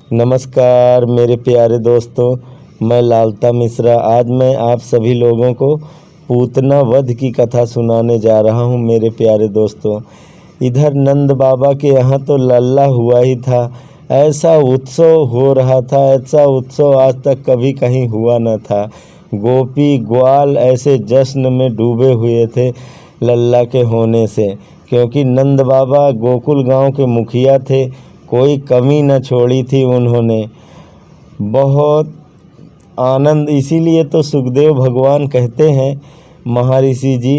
नमस्कार मेरे प्यारे दोस्तों, मैं लालता मिश्रा। आज मैं आप सभी लोगों को पूतना वध की कथा सुनाने जा रहा हूँ। मेरे प्यारे दोस्तों, इधर नंद बाबा के यहाँ तो लल्ला हुआ ही था। ऐसा उत्सव हो रहा था, ऐसा उत्सव आज तक कभी कहीं हुआ न था। गोपी ग्वाल ऐसे जश्न में डूबे हुए थे लल्ला के होने से, क्योंकि नंद बाबा गोकुल गांव के मुखिया थे। कोई कमी न छोड़ी थी उन्होंने। बहुत आनंद, इसीलिए तो सुखदेव भगवान कहते हैं महर्षि जी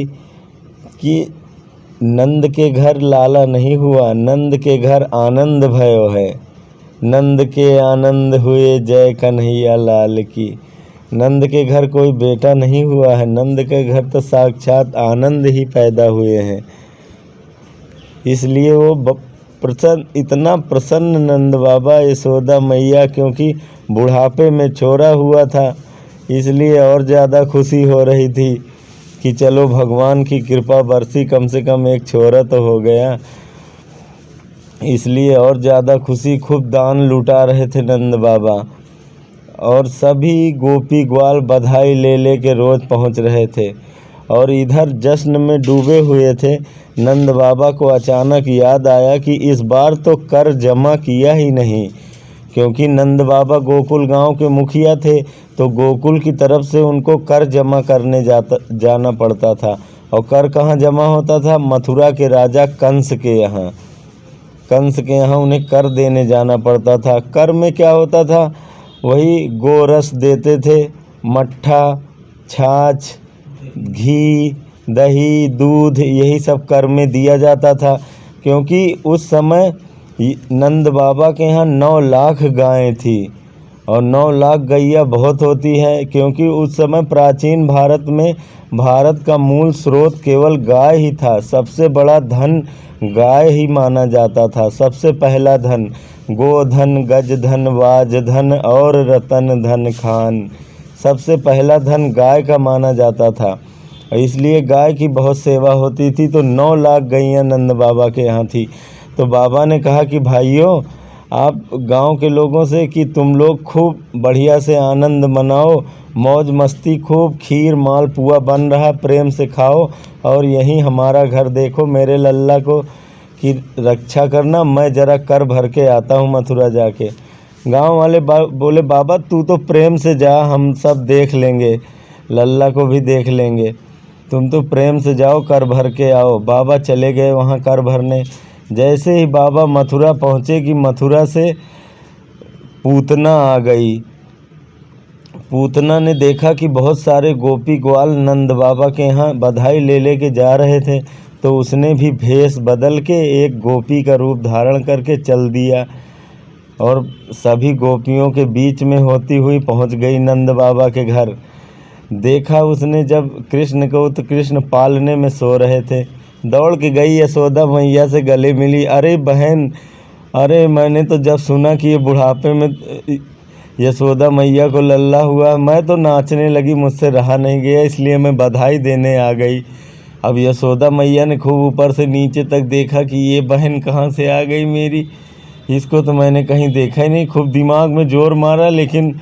कि नंद के घर लाला नहीं हुआ, नंद के घर आनंद भयो है। नंद के आनंद हुए जय कन्हैया लाल की। नंद के घर कोई बेटा नहीं हुआ है, नंद के घर तो साक्षात आनंद ही पैदा हुए हैं। इसलिए वो इतना प्रसन्न नंद बाबा यशोदा मैया, क्योंकि बुढ़ापे में छोरा हुआ था, इसलिए और ज़्यादा खुशी हो रही थी कि चलो भगवान की कृपा बरसी, कम से कम एक छोरा तो हो गया। इसलिए और ज़्यादा खुशी, खूब दान लुटा रहे थे नंद बाबा, और सभी गोपी ग्वाल बधाई ले ले के रोज़ पहुँच रहे थे। और इधर जश्न में डूबे हुए थे। नंद बाबा को अचानक याद आया कि इस बार तो कर जमा किया ही नहीं, क्योंकि नंद बाबा गोकुल गांव के मुखिया थे, तो गोकुल की तरफ से उनको कर जमा करने जाना पड़ता था। और कर कहाँ जमा होता था? मथुरा के राजा कंस के यहाँ। कंस के यहाँ उन्हें कर देने जाना पड़ता था। कर में क्या होता था? वही गोरस देते थे, मट्ठा, छाछ, घी, दही, दूध, यही सब कर में दिया जाता था। क्योंकि उस समय नंद बाबा के यहाँ 9 लाख गायें थी, और 9 लाख गैया बहुत होती है, क्योंकि उस समय प्राचीन भारत में भारत का मूल स्रोत केवल गाय ही था। सबसे बड़ा धन गाय ही माना जाता था। सबसे पहला धन गोधन, गजधन, वाजधन और रतन धन खान, सबसे पहला धन गाय का माना जाता था। इसलिए गाय की बहुत सेवा होती थी। तो 9 लाख गैया नंद बाबा के यहाँ थी। तो बाबा ने कहा कि भाइयों, आप गांव के लोगों से कि तुम लोग खूब बढ़िया से आनंद मनाओ, मौज मस्ती, खूब खीर माल पुआ बन रहा, प्रेम से खाओ, और यहीं हमारा घर देखो, मेरे लल्ला को की रक्षा करना। मैं ज़रा कर भर के आता हूँ मथुरा जाके। गांव वाले बोले बाबा तू तो प्रेम से जा, हम सब देख लेंगे, लल्ला को भी देख लेंगे, तुम तो प्रेम से जाओ, कर भर के आओ। बाबा चले गए वहाँ कर भरने। जैसे ही बाबा मथुरा पहुँचे कि मथुरा से पूतना आ गई। पूतना ने देखा कि बहुत सारे गोपी ग्वाल नंद बाबा के यहाँ बधाई ले ले के जा रहे थे, तो उसने भी भेष बदल के एक गोपी का रूप धारण करके चल दिया, और सभी गोपियों के बीच में होती हुई पहुँच गई नंद बाबा के घर। देखा उसने जब कृष्ण को, तो कृष्ण पालने में सो रहे थे। दौड़ के गई यशोदा मैया से गले मिली। अरे बहन, अरे मैंने तो जब सुना कि ये बुढ़ापे में यशोदा मैया को लल्ला हुआ, मैं तो नाचने लगी, मुझसे रहा नहीं गया, इसलिए मैं बधाई देने आ गई। अब यशोदा मैया ने खूब ऊपर से नीचे तक देखा कि ये बहन कहाँ से आ गई मेरी, इसको तो मैंने कहीं देखा ही नहीं। खूब दिमाग में जोर मारा, लेकिन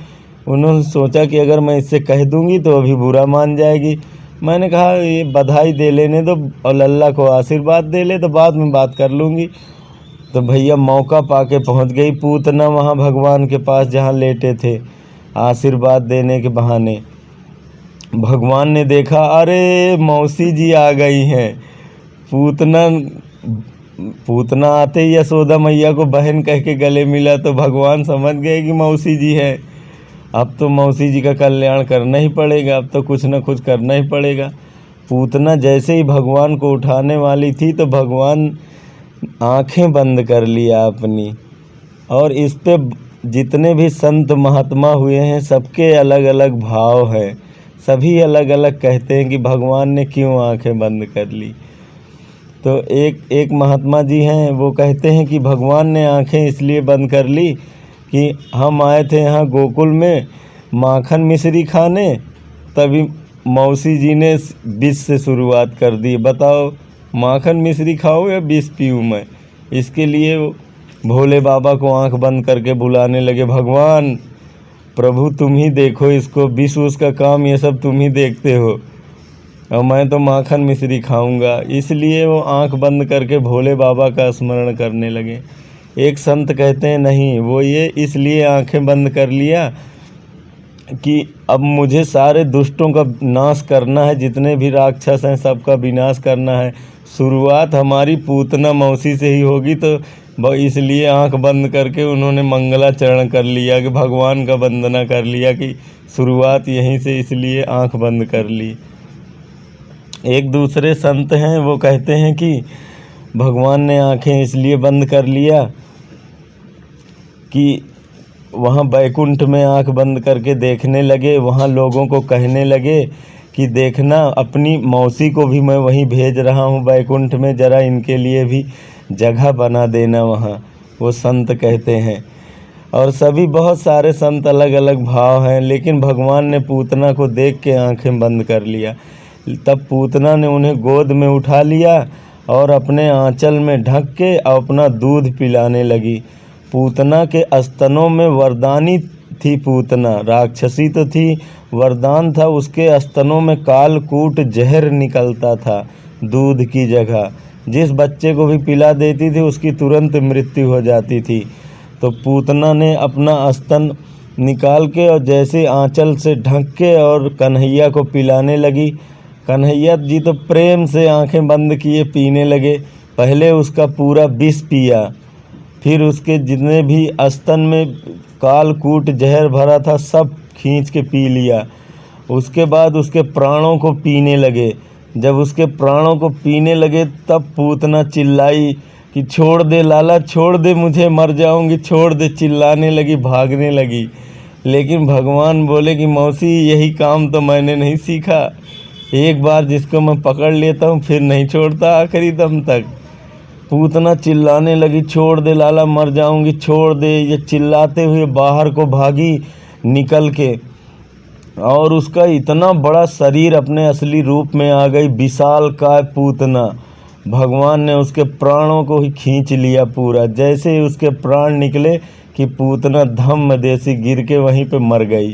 उन्होंने सोचा कि अगर मैं इससे कह दूंगी तो अभी बुरा मान जाएगी। मैंने कहा ये बधाई दे लेने दो और लल्ला को आशीर्वाद दे ले, तो बाद में बात कर लूँगी। तो भैया मौका पाके पहुंच गई पूतना वहाँ भगवान के पास जहाँ लेटे थे, आशीर्वाद देने के बहाने। भगवान ने देखा, अरे मौसी जी आ गई हैं। पूतना आते ही यशोदा मैया को बहन कह के गले मिला, तो भगवान समझ गए कि मौसी जी है। अब तो मौसी जी का कल्याण करना ही पड़ेगा, अब तो कुछ न कुछ करना ही पड़ेगा। पूतना जैसे ही भगवान को उठाने वाली थी, तो भगवान आंखें बंद कर लिया अपनी। और इस पे जितने भी संत महात्मा हुए हैं, सबके अलग अलग भाव हैं। सभी अलग अलग कहते हैं कि भगवान ने क्यों आंखें बंद कर ली। तो एक महात्मा जी हैं, वो कहते हैं कि भगवान ने आंखें इसलिए बंद कर ली कि हम आए थे यहाँ गोकुल में माखन मिश्री खाने, तभी मौसी जी ने विष से शुरुआत कर दी। बताओ, माखन मिश्री खाओ या विष पीऊँ मैं? इसके लिए भोले बाबा को आंख बंद करके बुलाने लगे, भगवान प्रभु तुम ही देखो इसको, विष उसका काम ये सब तुम ही देखते हो, और मैं तो माखन मिश्री खाऊंगा। इसलिए वो आंख बंद करके भोले बाबा का स्मरण करने लगे। एक संत कहते हैं नहीं, वो ये इसलिए आंखें बंद कर लिया कि अब मुझे सारे दुष्टों का नाश करना है, जितने भी राक्षस हैं सबका विनाश करना है। शुरुआत हमारी पूतना मौसी से ही होगी, तो इसलिए आंख बंद करके उन्होंने मंगलाचरण कर लिया कि भगवान का वंदना कर लिया कि शुरुआत यहीं से, इसलिए आंख बंद कर ली। एक दूसरे संत हैं, वो कहते हैं कि भगवान ने आंखें इसलिए बंद कर लिया कि वहाँ बैकुंठ में आंख बंद करके देखने लगे, वहाँ लोगों को कहने लगे कि देखना अपनी मौसी को भी मैं वहीं भेज रहा हूँ बैकुंठ में, ज़रा इनके लिए भी जगह बना देना वहाँ, वो संत कहते हैं। और सभी बहुत सारे संत अलग अलग भाव हैं, लेकिन भगवान ने पूतना को देख के आंखें बंद कर लिया। तब पूतना ने उन्हें गोद में उठा लिया और अपने आंचल में ढक के अपना दूध पिलाने लगी। पूतना के स्तनों में वरदानी थी, पूतना राक्षसी तो थी, वरदान था उसके स्तनों में कालकूट जहर निकलता था दूध की जगह। जिस बच्चे को भी पिला देती थी उसकी तुरंत मृत्यु हो जाती थी। तो पूतना ने अपना स्तन निकाल के और जैसे आंचल से ढक के और कन्हैया को पिलाने लगी। कन्हैया जी तो प्रेम से आंखें बंद किए पीने लगे। पहले उसका पूरा विष पिया, फिर उसके जितने भी स्तन में कालकूट जहर भरा था सब खींच के पी लिया। उसके बाद उसके प्राणों को पीने लगे। जब उसके प्राणों को पीने लगे तब पूतना चिल्लाई कि छोड़ दे लाला, छोड़ दे, मुझे मर जाऊंगी, छोड़ दे। चिल्लाने लगी, भागने लगी। लेकिन भगवान बोले कि मौसी यही काम तो मैंने नहीं सीखा, एक बार जिसको मैं पकड़ लेता हूँ फिर नहीं छोड़ता आखिरी दम तक। पूतना चिल्लाने लगी, छोड़ दे लाला, मर जाऊंगी, छोड़ दे। ये चिल्लाते हुए बाहर को भागी निकल के, और उसका इतना बड़ा शरीर अपने असली रूप में आ गई, विशाल काय पूतना। भगवान ने उसके प्राणों को ही खींच लिया पूरा। जैसे ही उसके प्राण निकले कि पूतना धम्म देसी गिर के वहीं पे मर गई।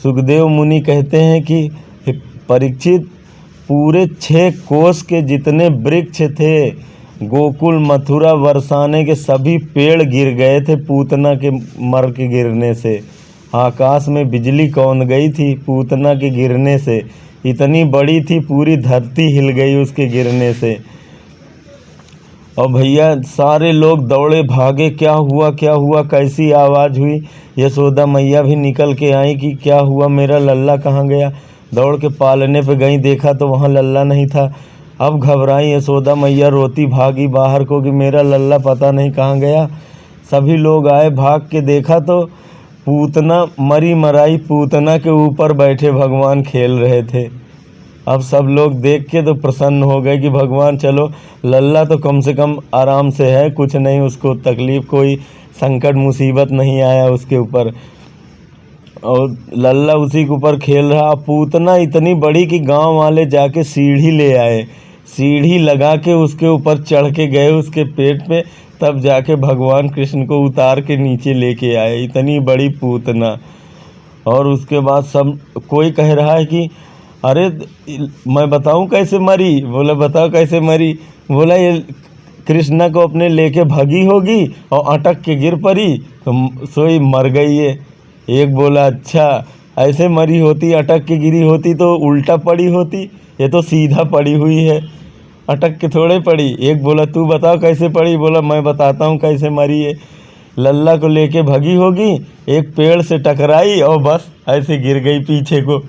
सुखदेव मुनि कहते हैं कि परीक्षित, पूरे 6 कोस के जितने वृक्ष थे गोकुल मथुरा बरसाने के सभी पेड़ गिर गए थे पूतना के मर के गिरने से। आकाश में बिजली कौंध गई थी पूतना के गिरने से, इतनी बड़ी थी पूरी धरती हिल गई उसके गिरने से। और भैया सारे लोग दौड़े भागे, क्या हुआ क्या हुआ, कैसी आवाज़ हुई। यशोदा मैया भी निकल के आई कि क्या हुआ, मेरा लल्ला कहाँ गया। दौड़ के पालने पे गई, देखा तो वहाँ लल्ला नहीं था। अब घबराई यशोदा मैया, रोती भागी बाहर को कि मेरा लल्ला पता नहीं कहाँ गया। सभी लोग आए, भाग के देखा तो पूतना मरी मराई पूतना के ऊपर बैठे भगवान खेल रहे थे। अब सब लोग देख के तो प्रसन्न हो गए कि भगवान चलो लल्ला तो कम से कम आराम से है, कुछ नहीं, उसको तकलीफ़, कोई संकट मुसीबत नहीं आया उसके ऊपर, और लल्ला उसी के ऊपर खेल रहा। पूतना इतनी बड़ी कि गांव वाले जाके सीढ़ी ले आए, सीढ़ी लगा के उसके ऊपर चढ़ के गए उसके पेट पे, तब जाके भगवान कृष्ण को उतार के नीचे लेके आए। इतनी बड़ी पूतना। और उसके बाद सब कोई कह रहा है कि अरे मैं बताऊं कैसे मरी। बोला बताओ कैसे मरी। बोला ये कृष्णा को अपने लेके भागी होगी और अटक के गिर पड़ी तो सोई मर गई है। एक बोला अच्छा ऐसे मरी होती, अटक के गिरी होती तो उल्टा पड़ी होती, ये तो सीधा पड़ी हुई है, अटक के थोड़े पड़ी। एक बोला तू बताओ कैसे पड़ी। बोला मैं बताता हूँ कैसे मरी है। लल्ला को लेके भगी होगी, एक पेड़ से टकराई और बस ऐसे गिर गई पीछे को।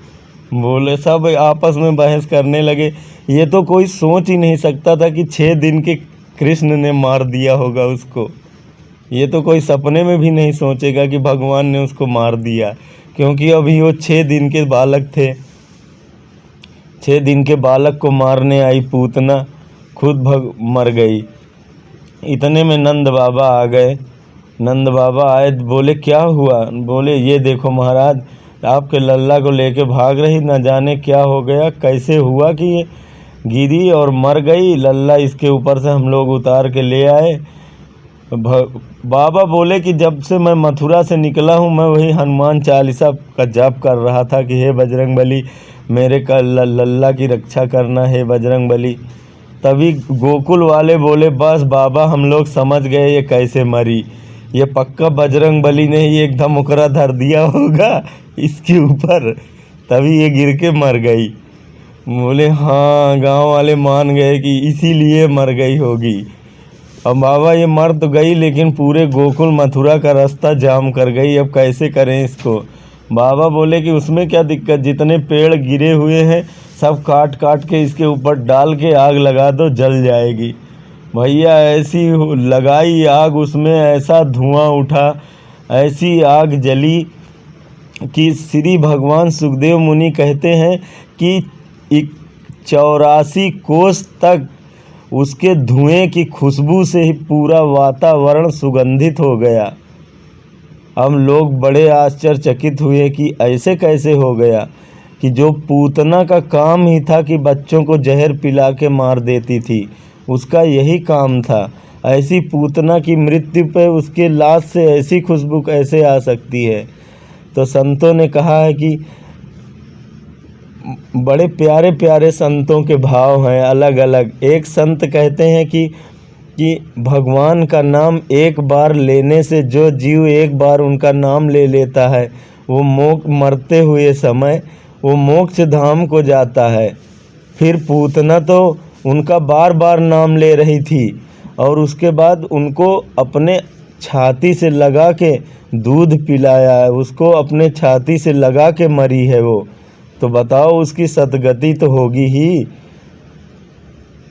बोले सब आपस में बहस करने लगे। ये तो कोई सोच ही नहीं सकता था कि 6 दिन के कृष्ण ने मार दिया होगा उसको। ये तो कोई सपने में भी नहीं सोचेगा कि भगवान ने उसको मार दिया, क्योंकि अभी वो 6 दिन के बालक थे। 6 दिन के बालक को मारने आई पूतना, खुद मर गई। इतने में नंद बाबा आ गए। नंद बाबा आए, बोले क्या हुआ। बोले ये देखो महाराज, आपके लल्ला को लेके भाग रही, न जाने क्या हो गया, कैसे हुआ कि ये गिरी और मर गई। लल्ला इसके ऊपर से हम लोग उतार के ले आए। बाबा बोले कि जब से मैं मथुरा से निकला हूँ मैं वही हनुमान चालीसा का जाप कर रहा था कि हे बजरंग बली मेरे लल्ला की रक्षा करना, हे बजरंग बली। तभी गोकुल वाले बोले बस बाबा हम लोग समझ गए ये कैसे मरी, ये पक्का बजरंग बली ने ही एकदम उकरा धर दिया होगा इसके ऊपर, तभी ये गिर के मर गई। बोले हाँ, गांव वाले मान गए कि इसीलिए मर गई होगी। अब बाबा ये मर तो गई लेकिन पूरे गोकुल मथुरा का रास्ता जाम कर गई, अब कैसे करें इसको। बाबा बोले कि उसमें क्या दिक्कत, जितने पेड़ गिरे हुए हैं सब काट काट के इसके ऊपर डाल के आग लगा दो, जल जाएगी। भैया ऐसी लगाई आग, उसमें ऐसा धुआं उठा, ऐसी आग जली कि श्री भगवान सुखदेव मुनि कहते हैं कि 84 कोस तक उसके धुएं की खुशबू से ही पूरा वातावरण सुगंधित हो गया। हम लोग बड़े आश्चर्यचकित हुए कि ऐसे कैसे हो गया, कि जो पूतना का काम ही था कि बच्चों को जहर पिला के मार देती थी, उसका यही काम था। ऐसी पूतना की मृत्यु पे उसके लाश से ऐसी खुशबू कैसे आ सकती है। तो संतों ने कहा है कि बड़े प्यारे प्यारे संतों के भाव हैं अलग अलग। एक संत कहते हैं कि भगवान का नाम एक बार लेने से जो जीव एक बार उनका नाम ले लेता है वो मरते हुए समय वो मोक्ष धाम को जाता है। फिर पूतना तो उनका बार बार नाम ले रही थी और उसके बाद उनको अपने छाती से लगा के दूध पिलाया है, उसको अपने छाती से लगा के मरी है वो, तो बताओ उसकी सदगति तो होगी ही।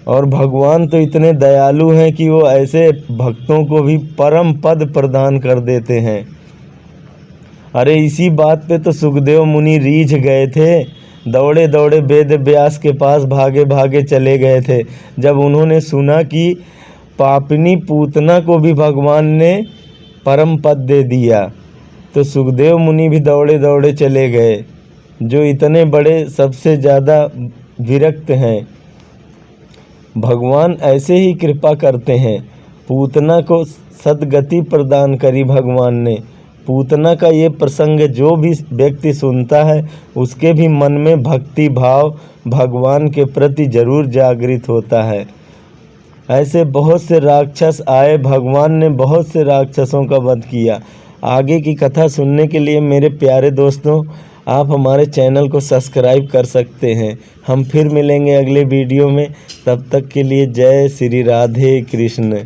और भगवान तो इतने दयालु हैं कि वो ऐसे भक्तों को भी परम पद प्रदान कर देते हैं। अरे इसी बात पे तो सुखदेव मुनि रीझ गए थे, दौड़े दौड़े वेद व्यास के पास भागे भागे चले गए थे जब उन्होंने सुना कि पापिनी पूतना को भी भगवान ने परम पद दे दिया। तो सुखदेव मुनि भी दौड़े दौड़े चले गए, जो इतने बड़े सबसे ज़्यादा विरक्त हैं। भगवान ऐसे ही कृपा करते हैं। पूतना को सद्गति प्रदान करी भगवान ने। पूतना का ये प्रसंग जो भी व्यक्ति सुनता है उसके भी मन में भक्ति भाव भगवान के प्रति जरूर जागृत होता है। ऐसे बहुत से राक्षस आए, भगवान ने बहुत से राक्षसों का वध किया। आगे की कथा सुनने के लिए मेरे प्यारे दोस्तों आप हमारे चैनल को सब्सक्राइब कर सकते हैं। हम फिर मिलेंगे अगले वीडियो में, तब तक के लिए जय श्री राधे कृष्ण।